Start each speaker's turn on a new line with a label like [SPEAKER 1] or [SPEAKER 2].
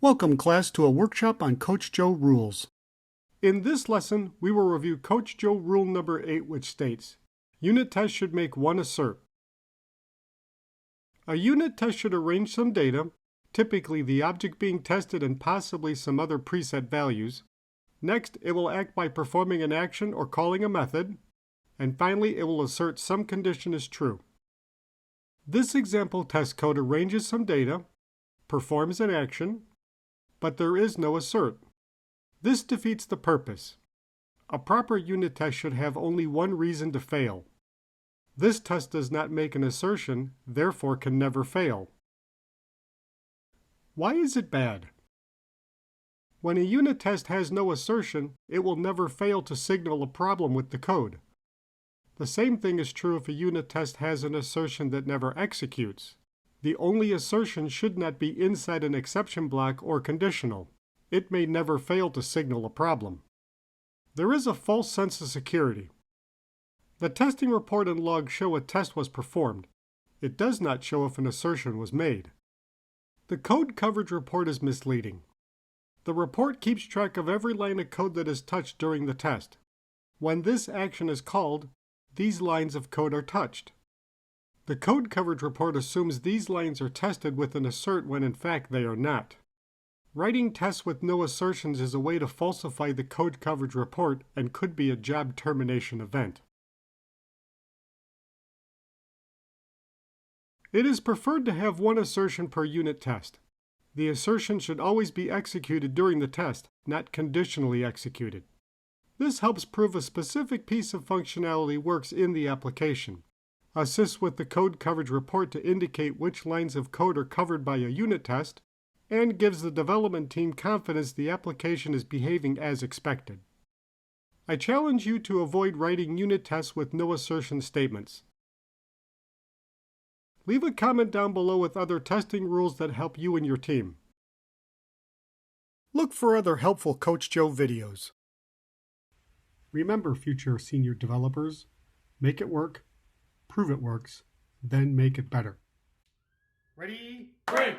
[SPEAKER 1] Welcome, class, to a workshop on Coach Joe rules. In this lesson, we will review Coach Joe rule number 8, which states, unit tests should make one assert. A unit test should arrange some data, typically the object being tested and possibly some other preset values. Next, it will act by performing an action or calling a method. And finally, it will assert some condition is true. This example test code arranges some data, performs an action, but there is no assert. This defeats the purpose. A proper unit test should have only one reason to fail. This test does not make an assertion, therefore can never fail. Why is it bad? When a unit test has no assertion, it will never fail to signal a problem with the code. The same thing is true if a unit test has an assertion that never executes. The only assertion should not be inside an exception block or conditional. It may never fail to signal a problem. There is a false sense of security. The testing report and log show a test was performed. It does not show if an assertion was made. The code coverage report is misleading. The report keeps track of every line of code that is touched during the test. When this action is called, these lines of code are touched. The code coverage report assumes these lines are tested with an assert when in fact they are not. Writing tests with no assertions is a way to falsify the code coverage report and could be a job termination event. It is preferred to have one assertion per unit test. The assertion should always be executed during the test, not conditionally executed. This helps prove a specific piece of functionality works in the application, assists with the code coverage report to indicate which lines of code are covered by a unit test, and gives the development team confidence the application is behaving as expected. I challenge you to avoid writing unit tests with no assertion statements. Leave a comment down below with other testing rules that help you and your team. Look for other helpful Coach Joe videos. Remember, future senior developers, make it work, prove it works, then make it better. Ready? Break!